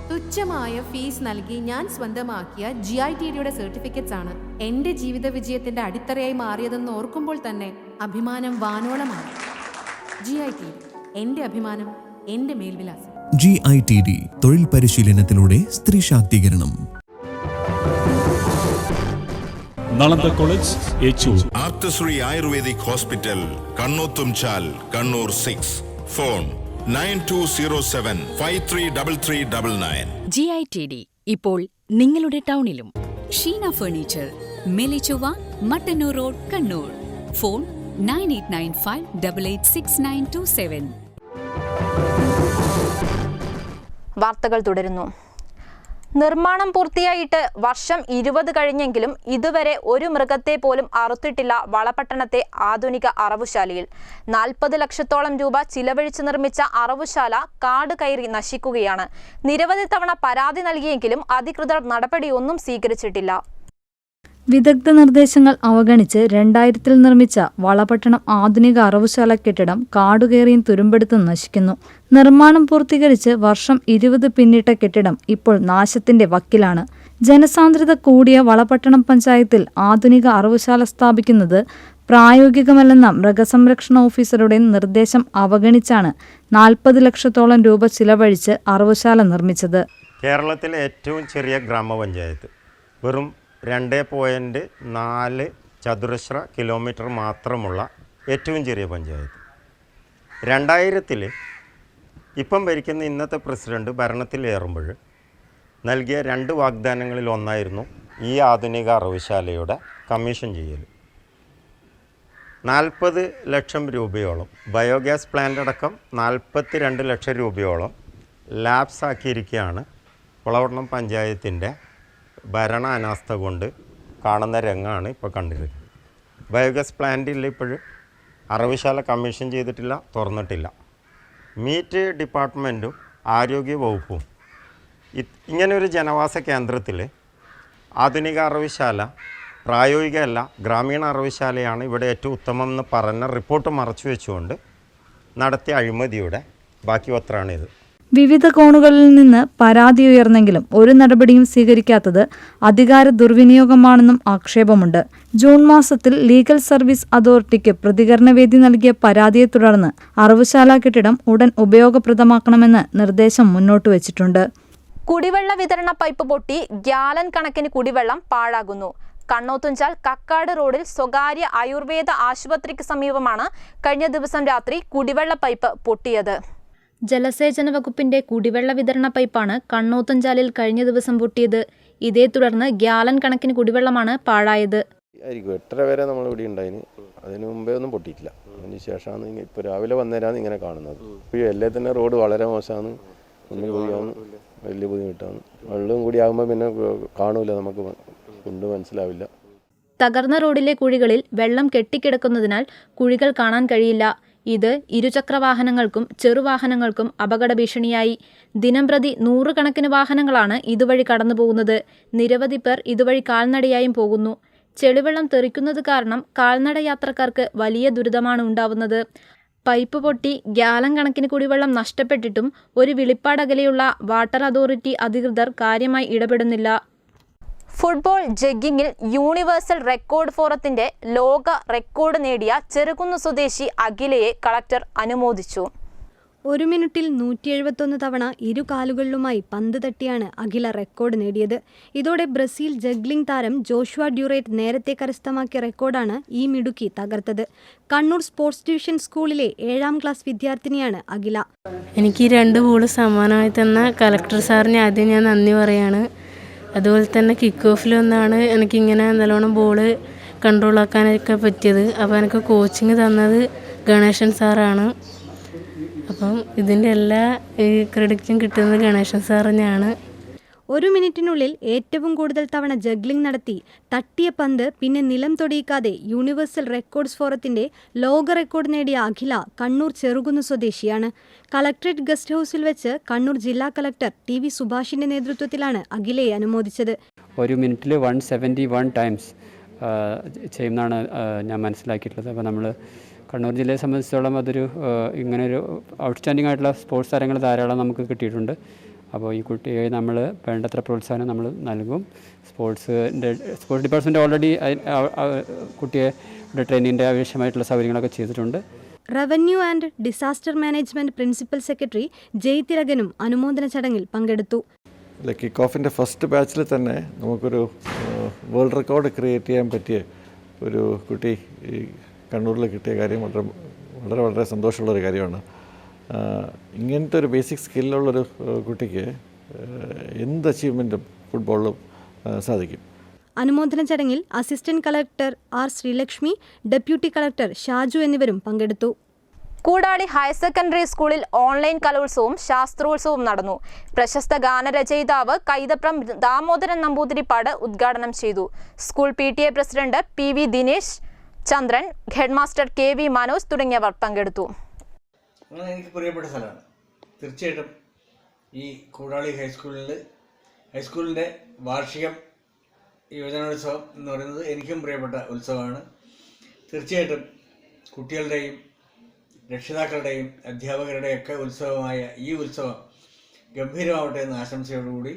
തുച്ഛമായ ഫീസ് നൽകി ഞാൻ സ്വന്തമാക്കിയ GITDയുടെ സർട്ടിഫിക്കറ്റ്സ് ആണ് എൻ്റെ ജീവിത വിജയത്തിൻ്റെ അടിത്തറയായി മാറിയതെന്ന് ഓർക്കുമ്പോൾ തന്നെ അഭിമാനം വാനോളമാണ്. GITD എൻ്റെ അഭിമാനം, എൻ്റെ മേൽവിലാസം. GITD തൊഴിൽ പരിശീലനത്തിലൂടെ സ്ത്രീ ശാക്തീകരണം. Nalanda college, Echur. Apthasree ayurvedic hospital, Kannothumchal, Kannur 6. Phone 9207533399. GITD ഇപ്പോൾ നിങ്ങളുടെ ടൗണിലും. Sheena furniture, Melechovva, Mattannur road, Kannur. Phone 9895886927. വാർത്തകൾ തുടരുന്നു. നിർമ്മാണം പൂർത്തിയായിട്ട് വർഷം 20 കഴിഞ്ഞെങ്കിലും ഇതുവരെ ഒരു മൃഗത്തെ പോലും അറുത്തിട്ടില്ല വളപട്ടണത്തെ ആധുനിക അറവുശാലയിൽ. 40 ലക്ഷത്തോളം രൂപ ചിലവഴിച്ച് നിർമ്മിച്ച അറവുശാല കാട് കയറി നശിക്കുകയാണ്. നിരവധി തവണ പരാതി നൽകിയെങ്കിലും അധികൃതർ നടപടിയൊന്നും സ്വീകരിച്ചിട്ടില്ല. വിദഗ്ധ നിർദ്ദേശങ്ങൾ അവഗണിച്ച് 2000-ൽ നിർമ്മിച്ച വളപട്ടണം ആധുനിക അറവുശാല കെട്ടിടം കാടുകയറിയും തുരുമ്പെടുത്തും നശിക്കുന്നു. നിർമ്മാണം പൂർത്തീകരിച്ച് വർഷം 20 പിന്നിട്ട കെട്ടിടം ഇപ്പോൾ നാശത്തിന്റെ വക്കിലാണ്. ജനസാന്ദ്രത കൂടിയ വളപട്ടണം പഞ്ചായത്തിൽ ആധുനിക അറവുശാല സ്ഥാപിക്കുന്നത് പ്രായോഗികമല്ലെന്ന മൃഗസംരക്ഷണ ഓഫീസറുടെ നിർദ്ദേശം അവഗണിച്ചാണ് 40 ലക്ഷത്തോളം രൂപ ചിലവഴിച്ച് അറവുശാല നിർമ്മിച്ചത്. കേരളത്തിലെ ഏറ്റവും ചെറിയ ഗ്രാമപഞ്ചായത്ത്, വെറും 2.4 ചതുരശ്ര കിലോമീറ്റർ മാത്രമുള്ള ഏറ്റവും ചെറിയ പഞ്ചായത്ത്. 2000-ൽ ഇപ്പം ഭരിക്കുന്ന ഇന്നത്തെ പ്രസിഡന്റ് ഭരണത്തിലേറുമ്പോൾ നൽകിയ 2 വാഗ്ദാനങ്ങളിൽ ഒന്നായിരുന്നു ഈ ആധുനിക അറവുശാലയുടെ കമ്മീഷൻ ചെയ്യൽ. 40 ലക്ഷം രൂപയോളം ബയോഗ്യാസ് പ്ലാന്റ് അടക്കം 42 ലക്ഷം രൂപയോളം ലാപ്സ് ആക്കിയിരിക്കുകയാണ്. വളപട്ടണം പഞ്ചായത്തിൻ്റെ ഭരണ അനാസ്ഥ കൊണ്ട് കാണുന്ന രംഗമാണ് ഇപ്പോൾ കണ്ടിരിക്കുന്നത്. ബയോഗ്യാസ് പ്ലാന്റിൽ ഇപ്പോഴും അറവുശാല കമ്മീഷൻ ചെയ്തിട്ടില്ല, തുറന്നിട്ടില്ല. മീറ്റ് ഡിപ്പാർട്ട്മെൻറ്റും ആരോഗ്യ വകുപ്പും ഇങ്ങനൊരു ജനവാസ കേന്ദ്രത്തിൽ ആധുനിക അറവുശാല പ്രായോഗികമല്ല, ഗ്രാമീണ അറവുശാലയാണ് ഇവിടെ ഏറ്റവും ഉത്തമം എന്ന് പറഞ്ഞ റിപ്പോർട്ട് മറച്ചു വെച്ചുകൊണ്ട് നടത്തിയ അഴിമതിയുടെ ബാക്കി പത്രമാണിത്. വിവിധ കോണുകളിൽ നിന്ന് പരാതി ഉയർന്നെങ്കിലും ഒരു നടപടിയും സ്വീകരിക്കാത്തത് അധികാര ദുർവിനിയോഗമാണെന്നും ആക്ഷേപമുണ്ട്. ജൂൺ മാസത്തിൽ ലീഗൽ സർവീസ് അതോറിറ്റിക്ക് പ്രതികരണവേദി നൽകിയ പരാതിയെ തുടർന്ന് അറവുശാല കെട്ടിടം ഉടൻ ഉപയോഗപ്രദമാക്കണമെന്ന് നിർദ്ദേശം മുന്നോട്ട് വച്ചിട്ടുണ്ട്. കുടിവെള്ള വിതരണ പൈപ്പ് പൊട്ടി ഗ്യാലൻ കണക്കിന് കുടിവെള്ളം പാഴാകുന്നു. കണ്ണോത്തുംചാൽ കക്കാട് റോഡിൽ സ്വകാര്യ ആയുർവേദ ആശുപത്രിക്ക് സമീപമാണ് കഴിഞ്ഞ ദിവസം രാത്രി കുടിവെള്ള പൈപ്പ് പൊട്ടിയത്. ജലസേചന വകുപ്പിന്റെ കുടിവെള്ള വിതരണ പൈപ്പാണ് കണ്ണോത്തുംചാലിൽ കഴിഞ്ഞ ദിവസം പൊട്ടിയത്. ഇതേ തുടർന്ന് ഗ്യാലൻ കണക്കിന് കുടിവെള്ളമാണ് പാഴായത്. 8:30 വരെ നമ്മൾ ഇവിടെ ഉണ്ടായിന്, അതിന് മുമ്പേ ഒന്നും പൊട്ടിയിട്ടില്ല. അതിന് ശേഷമാണ് ഇപ്പോൾ രാവിലെ വന്നേരാണ് ഇങ്ങനെ കാണുന്നത്. ഇപ്പോൾ എല്ലാം തന്നെ റോഡ് വളരെ മോശമാണ്, മുന്നിൽ കൂടിയാവുന്നു, വലിയ ബുദ്ധിമുട്ടാണ്. വെള്ളവും കൂടി ആകുമ്പോൾ പിന്നെ കാണൂല, നമുക്ക് കൊണ്ട് മനസ്സിലാവില്ല. തകർന്ന റോഡിലെ കുഴികളിൽ വെള്ളം കെട്ടിക്കിടക്കുന്നതിനാൽ കുഴികൾ കാണാൻ കഴിയില്ല. ഇത് ഇരുചക്രവാഹനങ്ങൾക്കും ചെറുവാഹനങ്ങൾക്കും അപകട ഭീഷണിയായി. ദിനംപ്രതി 100 കണക്കിന് വാഹനങ്ങളാണ് ഇതുവഴി കടന്നുപോകുന്നത്. നിരവധി പേർ ഇതുവഴി കാൽനടയായും പോകുന്നു. ചെളിവെള്ളം തെറിക്കുന്നത് കാരണം കാൽനട യാത്രക്കാർക്ക് വലിയ ദുരിതമാണ് ഉണ്ടാവുന്നത്. പൈപ്പ് പൊട്ടി ഗ്യാലൻ കണക്കിന് കുടിവെള്ളം നഷ്ടപ്പെട്ടിട്ടും ഒരു വിളിപ്പാടകലെയുള്ള വാട്ടർ അതോറിറ്റി അധികൃതർ കാര്യമായി ഇടപെടുന്നില്ല. ഫുട്ബോൾ ജഗ്ഗിങ്ങിൽ യൂണിവേഴ്സൽ റെക്കോർഡ് ഫോറത്തിന്റെ ലോക റെക്കോർഡ് നേടിയ ചെറുകുന്ന് സ്വദേശി അഖിലയെ കളക്ടർ അനുമോദിച്ചു. 1 മിനിറ്റിൽ 171 തവണ ഇരു കാലുകളിലുമായി പന്ത് തട്ടിയാണ് അഖില റെക്കോർഡ് നേടിയത്. ഇതോടെ ബ്രസീൽ ജഗ്ലിംഗ് താരം ജോഷുവ ഡ്യൂറേറ്റ് നേരത്തെ കരസ്ഥമാക്കിയ റെക്കോർഡാണ് ഈ മിടുക്കി തകർത്തത്. കണ്ണൂർ സ്പോർട്സ് ഡിവിഷൻ സ്കൂളിലെ 7ാം ക്ലാസ് വിദ്യാർത്ഥിനിയാണ് അഖില. എനിക്ക് 2 ബോൾ സമ്മാനമായി തന്ന കളക്ടർ സാറിന് ആദ്യം ഞാൻ നന്ദി പറയാണ്. അതുപോലെ തന്നെ കിക്ക് ഓഫിൽ വന്നാണ് എനിക്കിങ്ങനെ നല്ലോണം ബോൾ കൺട്രോളാക്കാനൊക്കെ പറ്റിയത്. അപ്പോൾ എനിക്ക് കോച്ചിങ് തന്നത് ഗണേശൻ സാറാണ്. അപ്പം ഇതിൻ്റെ എല്ലാ ക്രെഡിറ്റും കിട്ടുന്നത് ഗണേശൻ സാർ തന്നെയാണ്. 1 മിനിറ്റിനുള്ളിൽ ഏറ്റവും കൂടുതൽ തവണ ജഗ്ലിംഗ് നടത്തി തട്ടിയ പന്ത് പിന്നെ നിലം തൊടിയിക്കാതെ യൂണിവേഴ്സൽ റെക്കോർഡ്സ് ഫോറത്തിന്റെ ലോക റെക്കോർഡ് നേടിയ അഖില കണ്ണൂർ ചെറുകുന്ന് സ്വദേശിയാണ്. കളക്ടറേറ്റ് ഗസ്റ്റ് ഹൗസിൽ വെച്ച് കണ്ണൂർ ജില്ലാ കളക്ടർ TV സുഭാഷിന്റെ നേതൃത്വത്തിലാണ് അഖിലയെ അനുമോദിച്ചത്. 1 മിനിറ്റിൽ 171 ടൈംസ് ചെയ്യുന്നതാണ് ഞാൻ മനസ്സിലാക്കിയിട്ടുള്ളത്. അപ്പോൾ നമ്മൾ കണ്ണൂർ ജില്ലയെ സംബന്ധിച്ചിടത്തോളം അതൊരു ഇങ്ങനൊരു ഔട്ട്സ്റ്റാൻഡിംഗ് ആയിട്ടുള്ള സ്പോർട്സ് താരങ്ങൾ ധാരാളം നമുക്ക് കിട്ടിയിട്ടുണ്ട്. അപ്പോൾ ഈ കുട്ടിയെ നമ്മൾ വേണ്ടത്ര പ്രോത്സാഹനം നമ്മൾ നൽകും. സ്പോർട്സ് ഡിപ്പാർട്ട്മെൻറ്റ് ഓൾറെഡി കുട്ടിയെ ട്രെയിനിങ്ങിൻ്റെ ആവശ്യമായിട്ടുള്ള സൗകര്യങ്ങളൊക്കെ ചെയ്തിട്ടുണ്ട്. Revenue and disaster management principal secretary ജയ്തിലകനും അനുമോദന ചടങ്ങിൽ പങ്കെടുത്തു. കിക്ക് ഓഫിൻ്റെ ഫസ്റ്റ് ബാച്ചിൽ തന്നെ നമുക്കൊരു വേൾഡ് റെക്കോർഡ് ക്രിയേറ്റ് ചെയ്യാൻ പറ്റിയ ഒരു കുട്ടി ഈ കണ്ണൂരിൽ കിട്ടിയ കാര്യം വളരെ വളരെ സന്തോഷമുള്ളൊരു കാര്യമാണ്. ഇങ്ങനത്തെ ഒരു ബേസിക് സ്കില്ലുള്ളൊരു കുട്ടിക്ക് എന്ത് അച്ചീവ്മെൻറ്റും ഫുട്ബോളിലും സാധിക്കും. അനുമോദന ചടങ്ങിൽ assistant collector R. Sreelakshmi, deputy collector Shaju എന്നിവരും പങ്കെടുത്തു. കൂടാളി ഹയർ സെക്കൻഡറി സ്കൂളിൽ ഓൺലൈൻ കലോത്സവവും ശാസ്ത്രോത്സവവും നടന്നു. പ്രശസ്ത ഗാനരചയിതാവ് കൈതപ്രം ദാമോദരൻ നമ്പൂതിരിപ്പാട് ഉദ്ഘാടനം ചെയ്തു. School PTA president PV Dinesh Chandran, headmaster KV Manoj തുടങ്ങിയവർ പങ്കെടുത്തു. എനിക്ക് പ്രിയപ്പെട്ട സ്ഥലമാണ്. തീർച്ചയായിട്ടും ഈ കൂടാളി ഹൈസ്കൂളിൻ്റെ വാർഷികം യുവജനോത്സവം എന്ന് പറയുന്നത് എനിക്കും പ്രിയപ്പെട്ട ഉത്സവമാണ്. തീർച്ചയായിട്ടും കുട്ടികളുടെയും രക്ഷിതാക്കളുടെയും അധ്യാപകരുടെയൊക്കെ ഉത്സവമായ ഈ ഉത്സവം ഗംഭീരമാവട്ടെ എന്ന ആശംസയോടുകൂടി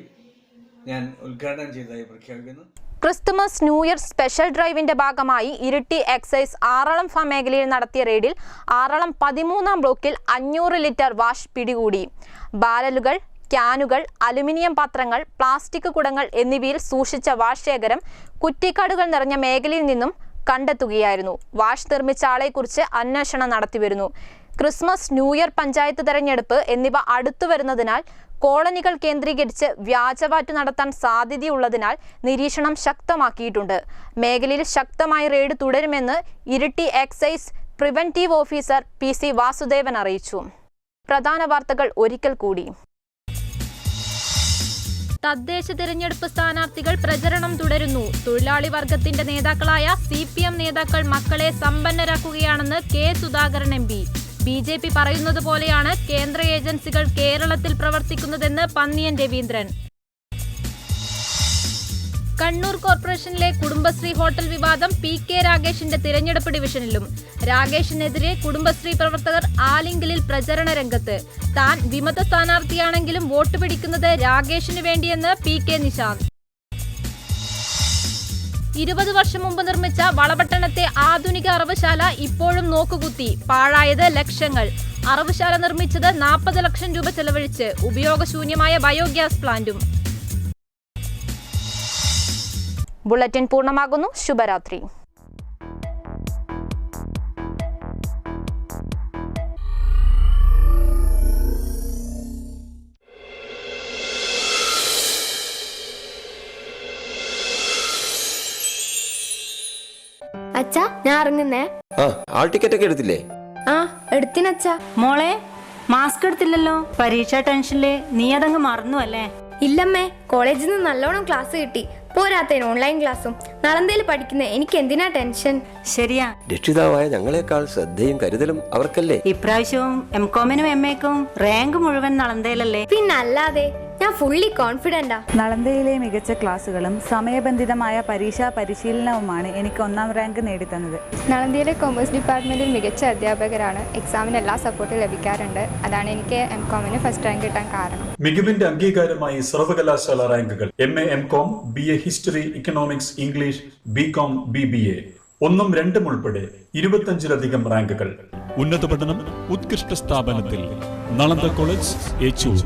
ഞാൻ ഉദ്ഘാടനം ചെയ്തതായി പ്രഖ്യാപിക്കുന്നു. ക്രിസ്തുമസ് ന്യൂ ഇയർ സ്പെഷ്യൽ ഡ്രൈവിന്റെ ഭാഗമായി ഇരിട്ടി എക്സൈസ് ആറളം ഫാം മേഖലയിൽ നടത്തിയ റെയ്ഡിൽ ആറളം 13ാം ബ്ലോക്കിൽ 500 ലിറ്റർ വാഷ് പിടികൂടി. ബാരലുകൾ, ക്യാനുകൾ, അലുമിനിയം പാത്രങ്ങൾ, പ്ലാസ്റ്റിക് കുടങ്ങൾ എന്നിവയിൽ സൂക്ഷിച്ച വാഷ് ശേഖരം കുറ്റിക്കാടുകൾ നിറഞ്ഞ മേഖലയിൽ നിന്നും കണ്ടെത്തുകയായിരുന്നു. വാഷ് നിർമ്മിച്ച ആളെക്കുറിച്ച് അന്വേഷണം നടത്തിവരുന്നു. ക്രിസ്മസ്, ന്യൂ ഇയർ, പഞ്ചായത്ത് തെരഞ്ഞെടുപ്പ് എന്നിവ അടുത്തു വരുന്നതിനാൽ കോളനികൾ കേന്ദ്രീകരിച്ച് വ്യാജവാറ്റ് നടത്താൻ സാധ്യതയുള്ളതിനാൽ നിരീക്ഷണം ശക്തമാക്കിയിട്ടുണ്ട്. മേഖലയിൽ ശക്തമായ റെയ്ഡ് തുടരുമെന്ന് Iritty excise preventive officer PC Vasudevan അറിയിച്ചു. പ്രധാന വാർത്തകൾ ഒരിക്കൽ കൂടി. തദ്ദേശ തിരഞ്ഞെടുപ്പ് സ്ഥാനാർത്ഥികൾ പ്രചരണം തുടരുന്നു. തൊഴിലാളി വർഗത്തിന്റെ നേതാക്കളായ CPM നേതാക്കൾ മക്കളെ സമ്പന്നരാക്കുകയാണെന്ന് K. സുധാകരൻ MP. BJP പറയുന്നത് പോലെയാണ് കേന്ദ്ര ഏജൻസികൾ കേരളത്തിൽ പ്രവർത്തിക്കുന്നതെന്ന് പന്നിയൻ രവീന്ദ്രൻ. കണ്ണൂർ കോർപ്പറേഷനിലെ കുടുംബശ്രീ ഹോട്ടൽ വിവാദം PK രാഗേഷിന്റെ തിരഞ്ഞെടുപ്പ് ഡിവിഷനിലും. രാഗേഷിനെതിരെ കുടുംബശ്രീ പ്രവർത്തകർ ആലിംഗലിൽ പ്രചരണ രംഗത്ത്. താൻ വിമത സ്ഥാനാർത്ഥിയാണെങ്കിലും വോട്ട് പിടിക്കുന്നത് രാഗേഷിന് വേണ്ടിയെന്ന് PK നിശാന്ത്. 20 വർഷം മുമ്പ് നിർമ്മിച്ച വളപട്ടണത്തെ ആധുനിക അറവുശാല ഇപ്പോഴും നോക്കുകുത്തി. പാഴായത് ലക്ഷങ്ങൾ. അറവുശാല നിർമ്മിച്ചത് 40 ലക്ഷം രൂപ ചെലവഴിച്ച്. ഉപയോഗശൂന്യമായ ബയോഗ്യാസ് പ്ലാന്റും. ബുള്ളറ്റിൻ പൂർണ്ണമാകുന്നു. ശുഭരാത്രി. അച്ഛാ, ഞാൻ ഇറങ്ങുന്നേ. ആൾ ടിക്കറ്റ് ഒക്കെ എടുത്തില്ലേ? ആ, എടുത്തിനച്ഛാ. മോളെ, മാസ്ക് എടുത്തില്ലല്ലോ. പരീക്ഷാ ടെൻഷനില് നീ അതങ്ങ് മറന്നു അല്ലേ? ഇല്ലമ്മേ, കോളേജിൽ നിന്ന് നല്ലോണം ക്ലാസ് കിട്ടി. പോരാത്തതിന് ഓൺലൈൻ ക്ലാസ്സും. നളന്തയിൽ പഠിക്കുന്ന എനിക്ക് എന്തിനാ ടെൻഷൻ? ശരിയാ. രക്ഷിതാവായ ഞങ്ങളെക്കാൾ ശ്രദ്ധയും കരുതലും അവർക്കല്ലേ? ഇപ്രാവശ്യവും എംകോമിനും എംഎക്കും റാങ്ക് മുഴുവൻ നളന്തയിലല്ലേ? പിന്നല്ലാതെ, ഞാൻ ഫുള്ളി കോൺഫിഡന്റാ. നളന്തയിലെ മികച്ച ക്ലാസുകളും സമയബന്ധിതമായ പരീക്ഷാ പരിശീലനവുമാണ് എനിക്ക് 1ാം റാങ്ക് നേടിത്തന്നത്. നളന്തയിലെ കൊമേഴ്സ് ഡിപ്പാർട്ട്മെന്റിൽ മികച്ച അധ്യാപകരാണ്. എക്സാമിന് എല്ലാ സപ്പോർട്ടും ലഭിക്കാറുണ്ട്. അതാണ് എനിക്ക് എംകോമിന് ഫസ്റ്റ് റാങ്ക് കിട്ടാൻ കാരണം. മികവിന്റെ അംഗീകാരമായി സർവകലാശാല റാങ്കുകൾ. MA MCom, BA history, economics, English, BCom, BBA 1ഉം 2ഉം ഉൾപ്പെടെ 25ലധികം റാങ്കുകൾ. ഉന്നത പഠനം ഉത്കൃഷ്ട സ്ഥാപനത്തിൽ നളന്ദ കോളേജ് ഏച്ചൂർ.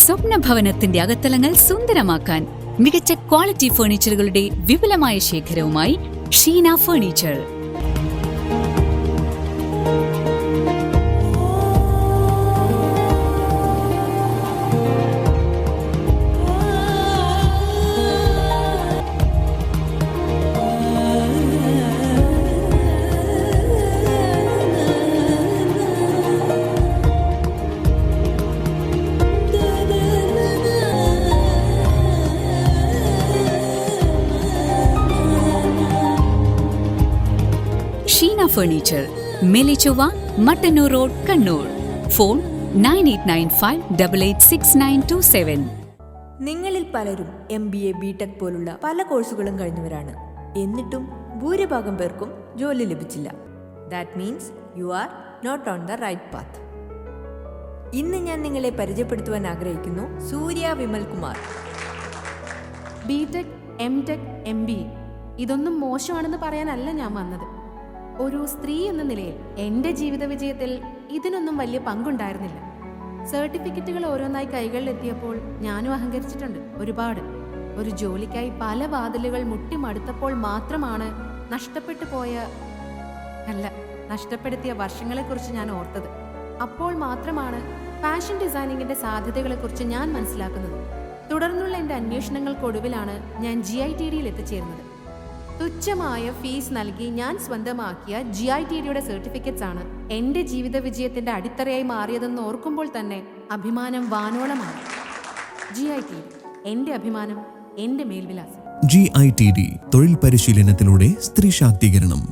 സ്വപ്ന ഭവനത്തിന്റെ അകത്തളങ്ങൾ സുന്ദരമാക്കാൻ മികച്ച ക്വാളിറ്റി ഫർണിച്ചറുകളുടെ വിപുലമായ ശേഖരവുമായി Sheena furniture. Sheena furniture, Melechovva, Mattannur road, Kannur. Phone 9895886927. നിങ്ങളിൽ പലരും MBA, BTech പോലുള്ള പല കോഴ്സുകളും കഴിഞ്ഞവരാണ്. എന്നിട്ടും ഭൂരിഭാഗം പേർക്കും ജോലി ലഭിച്ചില്ല. That means you are not on the right path. ഇന്ന് ഞാൻ നിങ്ങളെ പരിചയപ്പെടുത്തുവാൻ ആഗ്രഹിക്കുന്നു സൂര്യ Vimal Kumar. BTech, MTech, MBA ഇതൊന്നും മോശമാണെന്ന് പറയാനല്ല ഞാൻ വന്നത്. ഒരു സ്ത്രീ എന്ന നിലയിൽ എൻ്റെ ജീവിത വിജയത്തിൽ ഇതിനൊന്നും വലിയ പങ്കുണ്ടായിരുന്നില്ല. സർട്ടിഫിക്കറ്റുകൾ ഓരോന്നായി കൈകളിലെത്തിയപ്പോൾ ഞാനും അഹങ്കരിച്ചിട്ടുണ്ട് ഒരുപാട്. ഒരു ജോലിക്കായി പല വാതിലുകൾ മുട്ടിമടുത്തപ്പോൾ മാത്രമാണ് നഷ്ടപ്പെടുത്തിയ വർഷങ്ങളെക്കുറിച്ച് ഞാൻ ഓർത്തത്. അപ്പോൾ മാത്രമാണ് ഫാഷൻ ഡിസൈനിങ്ങിന്റെ സാധ്യതകളെക്കുറിച്ച് ഞാൻ മനസ്സിലാക്കുന്നത്. തുടർന്നുള്ള എൻ്റെ അന്വേഷണങ്ങൾക്കൊടുവിലാണ് ഞാൻ GITDയിൽ എത്തിച്ചേരുന്നത്. തുച്ഛമായ ഫീസ് നൽകി ഞാൻ സ്വന്തമാക്കിയ GITDയുടെ സർട്ടിഫിക്കറ്റ്സ് ആണ് എൻ്റെ ജീവിത വിജയത്തിന്റെ അടിത്തറയായി മാറിയതെന്ന് ഓർക്കുമ്പോൾ തന്നെ അഭിമാനം വാനോളമാണ്. GITD എൻ്റെ അഭിമാനം, എൻ്റെ മേൽവിലാസം. GITD തൊഴിൽ പരിശീലനത്തിലൂടെ സ്ത്രീ ശാക്തീകരണം.